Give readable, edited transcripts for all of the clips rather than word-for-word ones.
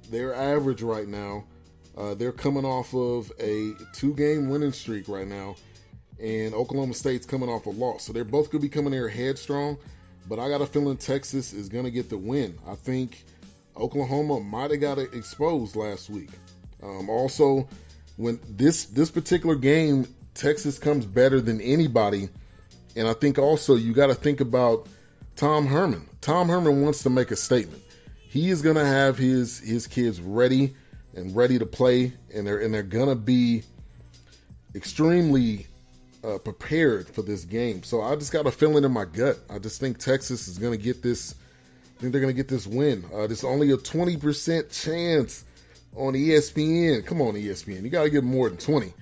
they're average right now. They're coming off of a 2-game winning streak right now, and Oklahoma State's coming off a loss. So they're both going to be coming there headstrong, but I got a feeling Texas is going to get the win. I think Oklahoma might have got exposed last week. Also, when this particular game, Texas comes better than anybody, and I think also you got to think about Tom Herman. Tom Herman wants to make a statement. He is going to have his kids ready to play, and they're going to be extremely prepared for this game. So I just got a feeling in my gut. I just think Texas is going to get this. I think they're going to get this win. There's only a 20% chance on ESPN. Come on, ESPN. You got to get more than 20.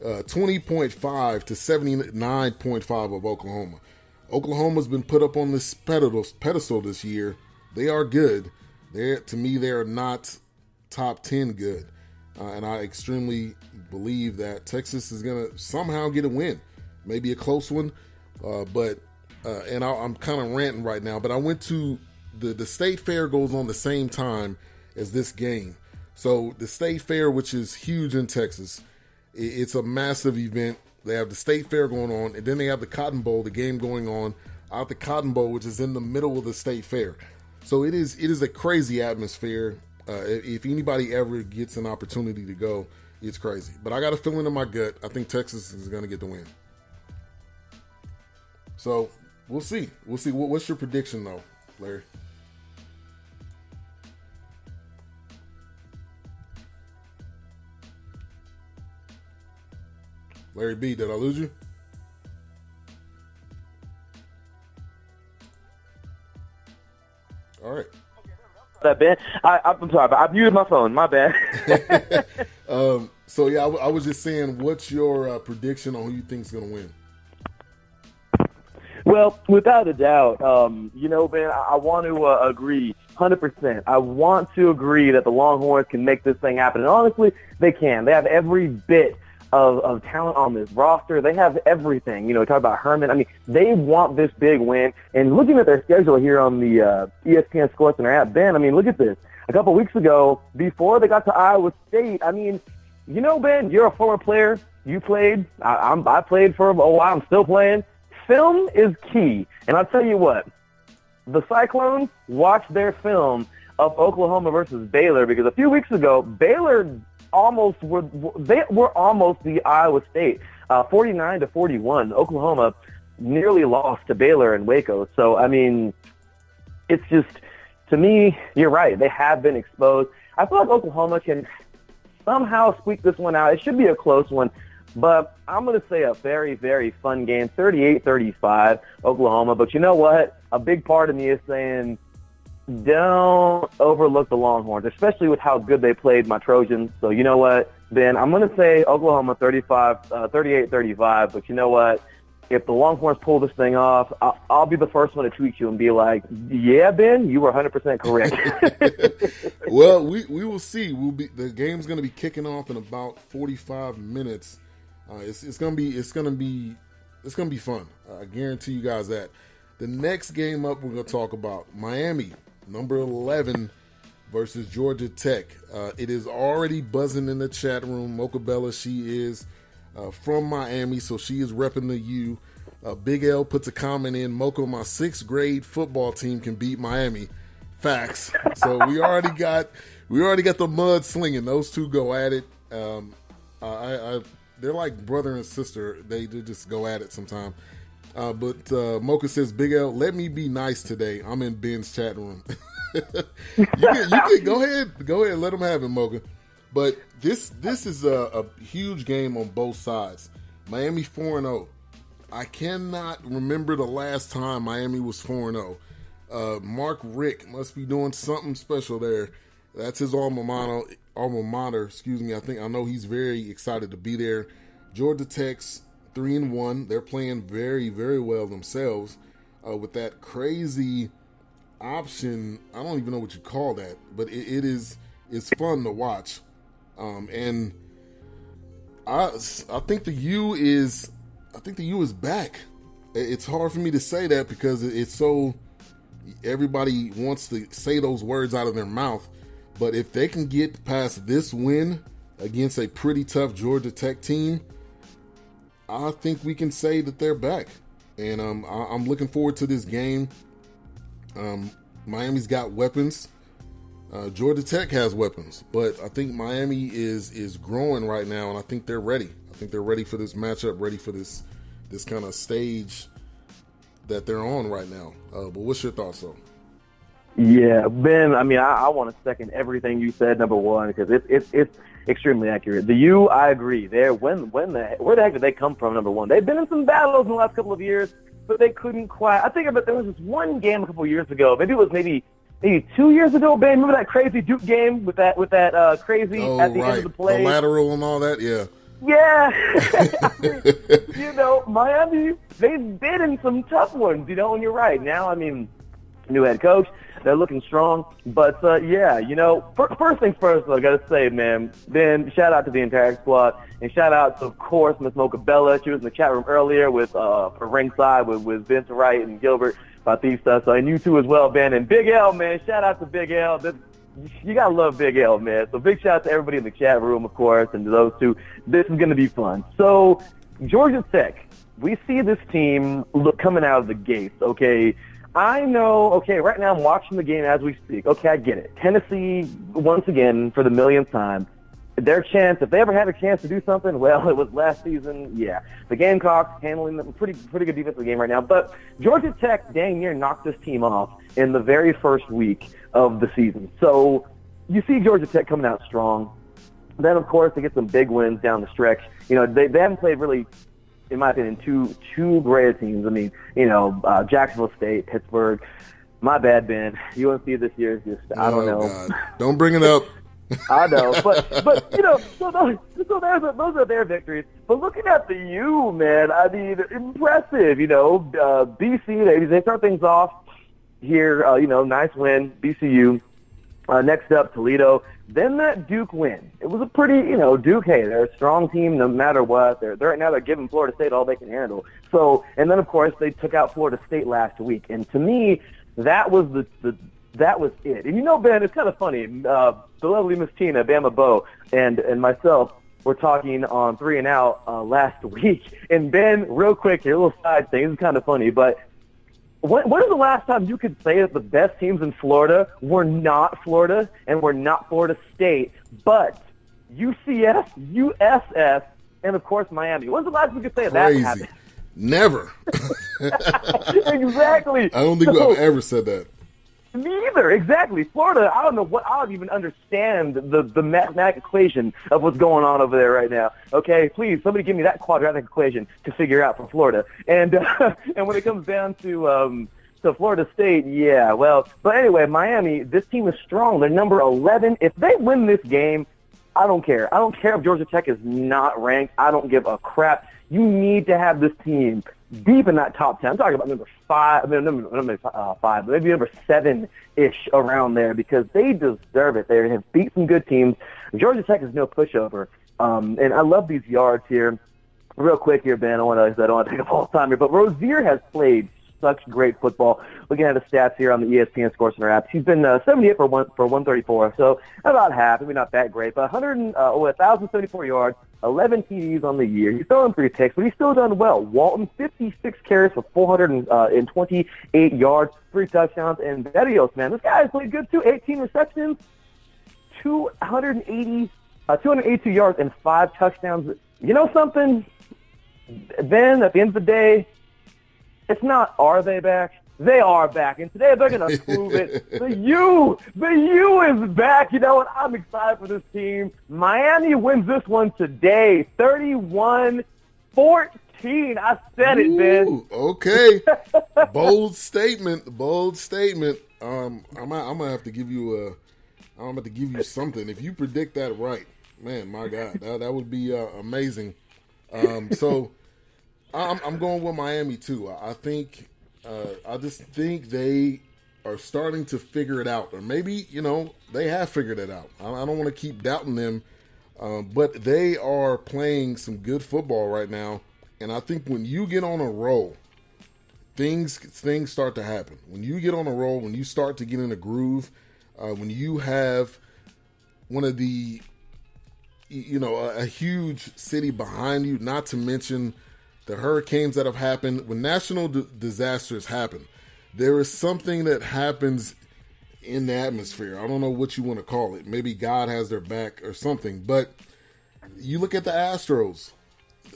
20.5 to 79.5 of Oklahoma. Oklahoma's been put up on this pedestal this year. They are good. To me, they are not top 10 good. And I extremely believe that Texas is going to somehow get a win. Maybe a close one. I'm kind of ranting right now, but I went to the State Fair goes on the same time as this game. So the State Fair, which is huge in Texas, it's a massive event. They have the State Fair going on, and then they have the Cotton Bowl, the game going on out the Cotton Bowl, which is in the middle of the State Fair. So it is a crazy atmosphere. If anybody ever gets an opportunity to go, it's crazy. But I got a feeling in my gut. I think Texas is going to get the win. So we'll see. We'll see. What's your prediction, though, Larry? Larry B, did I lose you? All right. That Ben, I'm sorry, but I muted my phone. My bad. So yeah, I was just saying, what's your prediction on who you think is going to win? Well, without a doubt, Ben, I want to agree 100%. I want to agree that the Longhorns can make this thing happen, and honestly, they can. They have every bit of talent on this roster. They have everything. Talk about Herman. I mean, they want this big win. And looking at their schedule here on the ESPN Sports Center app, Ben, I mean, look at this. A couple weeks ago, before they got to Iowa State, I mean, Ben, you're a former player. You played. I played for a while. I'm still playing. Film is key. And I'll tell you what, the Cyclones watched their film of Oklahoma versus Baylor, because a few weeks ago, Baylor were almost the Iowa State, 49-41. Oklahoma nearly lost to Baylor in Waco. So, I mean, it's just, to me, you're right. They have been exposed. I feel like Oklahoma can somehow squeak this one out. It should be a close one, but I'm going to say a very, very fun game, 38-35, Oklahoma. But you know what? A big part of me is saying, don't overlook the Longhorns, especially with how good they played my Trojans. So you know what, Ben? I'm going to say Oklahoma 38-35, but you know what? If the Longhorns pull this thing off, I'll be the first one to tweet you and be like, yeah, Ben, you were 100% correct. Well, we will see. The game's going to be kicking off in about 45 minutes. It's going to be fun. I guarantee you guys that. The next game up, we're going to talk about Miami, number 11 versus Georgia Tech. It is already buzzing in the chat room. Mocha Bella, she is from Miami, so she is repping the U. Big L puts a comment in, Mocha, my 6th grade football team can beat Miami. Facts. So we already got the mud slinging. Those two go at it. They're like brother and sister. They just go at it sometime. But Mocha says, Big L, let me be nice today. I'm in Ben's chat room. you can go ahead, let them have it, Mocha. But this is a huge game on both sides. Miami 4-0. I cannot remember the last time Miami was 4-0. Mark Rick must be doing something special there. That's his alma mater. I know he's very excited to be there. Georgia Tech's 3-1. They're playing very, very well themselves with that crazy option. I don't even know what you call that, but it's fun to watch. And I think the U is back. It's hard for me to say that because it's so everybody wants to say those words out of their mouth, But if they can get past this win against a pretty tough Georgia Tech team, I think we can say that they're back. And I'm looking forward to this game. Miami's got weapons. Georgia Tech has weapons, but I think Miami is growing right now, and I think they're ready. I think they're ready for this matchup, ready for this kind of stage that they're on right now. But what's your thoughts, though? Yeah, Ben, I mean, I want to second everything you said, number one, because it's extremely accurate. The U, I agree. Where the heck did they come from, number one? They've been in some battles in the last couple of years, but they couldn't quite. I think there was this one game a couple of years ago. Maybe it was maybe 2 years ago, Ben. Remember that crazy Duke game with that crazy at the end of the play? The lateral and all that, yeah. Yeah. I mean, Miami, they've been in some tough ones, and you're right. Now, I mean, new head coach, they're looking strong. But, first things first, I got to say, man, Ben, shout out to the entire squad. And shout out to, of course, Miss Mocha Bella. She was in the chat room earlier for ringside with Vince Wright and Gilbert Batista. So, and you too as well, Ben. And Big L, man, shout out to Big L. You got to love Big L, man. So big shout out to everybody in the chat room, of course, and to those two. This is going to be fun. So Georgia Tech, we see this team coming out of the gates, okay? I know, okay, right now I'm watching the game as we speak. Okay, I get it. Tennessee, once again, for the millionth time, their chance, if they ever had a chance to do something, well, it was last season, yeah. The Gamecocks handling them pretty good defensive game right now. But Georgia Tech dang near knocked this team off in the very first week of the season. So you see Georgia Tech coming out strong. Then, of course, they get some big wins down the stretch. They haven't played really, in my opinion, two great teams. I mean, Jacksonville State, Pittsburgh. My bad, Ben. UNC this year is just, I don't know. God. Don't bring it up. I know, but so those are their victories. But looking at the U, man, I mean, impressive. BC, they start things off here. Nice win, BCU. Next up, Toledo. Then that Duke win. It was a pretty, Duke. Hey, they're a strong team no matter what. They're right now they're giving Florida State all they can handle. So, and then of course they took out Florida State last week. And to me, that was that was it. And Ben, it's kind of funny. The lovely Miss Tina, Bama Bo, and myself were talking on 3 and Out last week. And Ben, real quick here, a little side thing. This is kind of funny, but when is the last time you could say that the best teams in Florida were not Florida and were not Florida State, but UCF, USF, and of course Miami? When's the last time you could say that happened? Never. Exactly. I don't think I've ever said that. Me either, exactly. Florida, I don't even understand the mathematical equation of what's going on over there right now. Okay, please, somebody give me that quadratic equation to figure out for Florida. And and when it comes down to Florida State, yeah, well, but anyway, Miami, this team is strong. They're number 11. If they win this game, I don't care. I don't care if Georgia Tech is not ranked. I don't give a crap. You need to have this team deep in that top 10. I'm talking about number 5, number 5, but maybe number 7-ish around there because they deserve it. They have beat some good teams. Georgia Tech is no pushover. And I love these yards here. Real quick here, Ben, I don't want to take up all the time here, but Rozier has played such great football. Looking at the stats here on the ESPN SportsCenter app, he's been 78 for 134, so about half, maybe not that great, but 1,074 yards, 11 TDs on the year. He's throwing 3 picks, but he's still done well. Walton, 56 carries for 428 yards, 3 touchdowns, and Berrios, man, this guy has played good too. 18 receptions, 282 yards, and 5 touchdowns. You know something? Ben, at the end of the day, it's not are they back? They are back, and today they're going to prove it. The U is back, and I'm excited for this team. Miami wins this one today, 31-14. I said it, Ben. Okay. Bold statement. I'm gonna have to give you something if you predict that right. Man, my God, that would be amazing. So I'm going with Miami too. I just think they are starting to figure it out, or maybe they have figured it out. I don't want to keep doubting them, but they are playing some good football right now. And I think when you get on a roll, things start to happen. When you get on a roll, when you start to get in a groove, when you have one of the, a huge city behind you, not to mention the hurricanes that have happened. When national disasters happen, there is something that happens in the atmosphere. I don't know what you want to call it. Maybe God has their back or something. But you look at the Astros.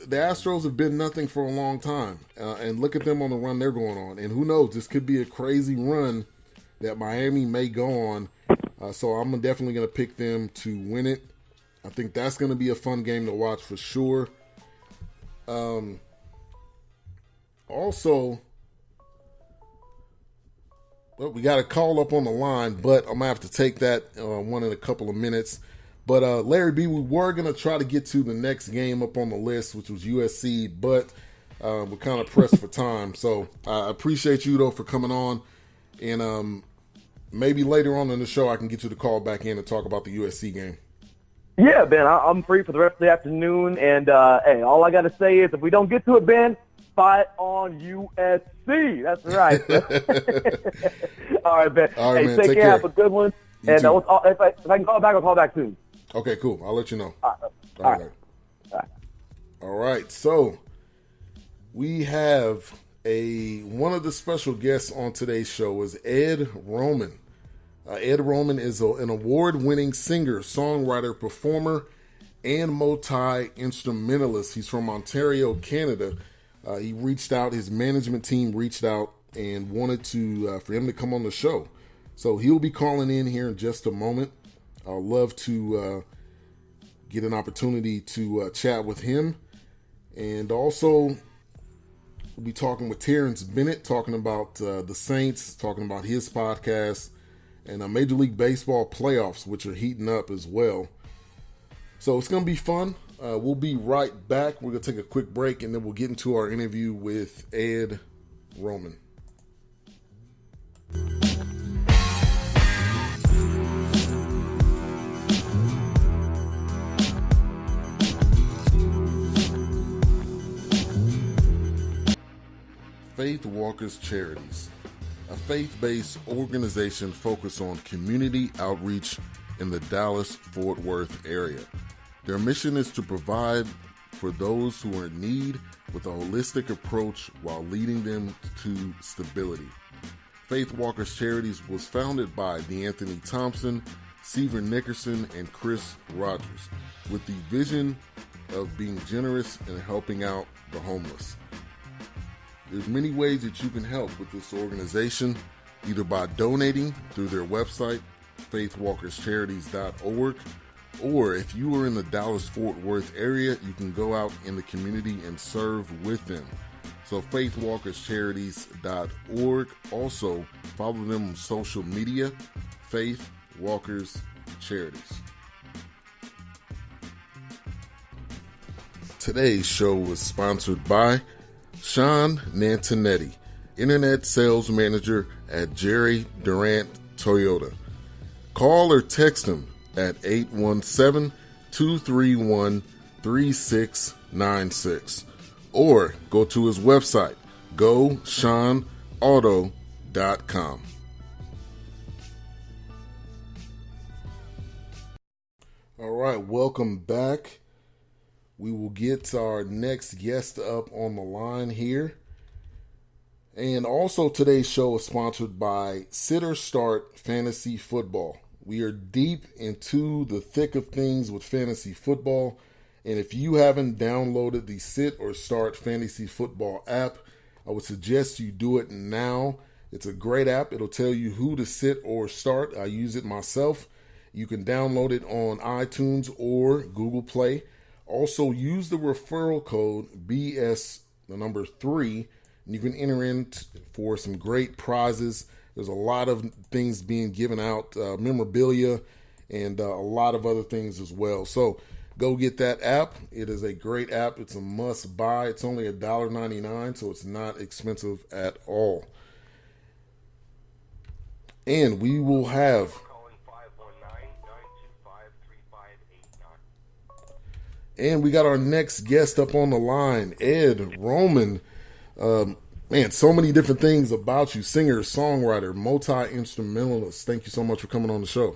The Astros have been nothing for a long time. And look at them on the run they're going on. And who knows, this could be a crazy run that Miami may go on. So I'm definitely going to pick them to win it. I think that's going to be a fun game to watch for sure. Also, well, we got a call up on the line, but I'm going to have to take that one in a couple of minutes. But Larry B, we were going to try to get to the next game up on the list, which was USC, but we're kind of pressed for time. So I appreciate you, though, for coming on. And maybe later on in the show, I can get you to call back in and talk about the USC game. Yeah, Ben, I'm free for the rest of the afternoon. And, hey, all I got to say is if we don't get to it, Ben, fight on USC. That's right. All right, Ben. All right, hey, man. take care. Care. Have a good one. You and too. if I can call back, I'll call back soon. Okay, cool. I'll let you know. All right. All right. So we have one of the special guests on today's show is Ed Roman. Ed Roman is an award-winning singer, songwriter, performer, and multi-instrumentalist. He's from Ontario, Canada. He reached out, his management team reached out and wanted for him to come on the show. So he'll be calling in here in just a moment. I'd love to get an opportunity to chat with him. And also, we'll be talking with Terrance Bennett, talking about the Saints, talking about his podcast, and Major League Baseball playoffs, which are heating up as well. So it's going to be fun. We'll be right back. We're going to take a quick break, and then we'll get into our interview with Ed Roman. Faith Walkers Charities, a faith-based organization focused on community outreach in the Dallas-Fort Worth area. Their mission is to provide for those who are in need with a holistic approach while leading them to stability. Faith Walkers Charities was founded by DeAnthony Thompson, Seaver Nickerson, and Chris Rogers, with the vision of being generous and helping out the homeless. There's many ways that you can help with this organization, either by donating through their website, faithwalkerscharities.org, or if you are in the Dallas-Fort Worth area, you can go out in the community and serve with them. So faithwalkerscharities.org. Also, follow them on social media, Faith Walkers Charities. Today's show was sponsored by Shawn Nataneti, Internet Sales Manager at Jerry Durant Toyota. Call or text him at 817-231-3696 or go to his website, GoShawnAuto.com. All right, welcome back. We will get our next guest up on the line here. And also today's show is sponsored by Sit or Start Fantasy Football. We are deep into the thick of things with fantasy football. And if you haven't downloaded the Sit or Start Fantasy Football app, I would suggest you do it now. It's a great app. It'll tell you who to sit or start. I use it myself. You can download it on iTunes or Google Play. Also, use the referral code BS3, and you can enter in for some great prizes. There's a lot of things being given out, memorabilia, and a lot of other things as well. So go get that app. It is a great app. It's a must buy. It's only $1.99, so it's not expensive at all. And we will have... And we got our next guest up on the line, Ed Roman. Man, so many different things about you. Singer, songwriter, multi-instrumentalist. Thank you so much for coming on the show.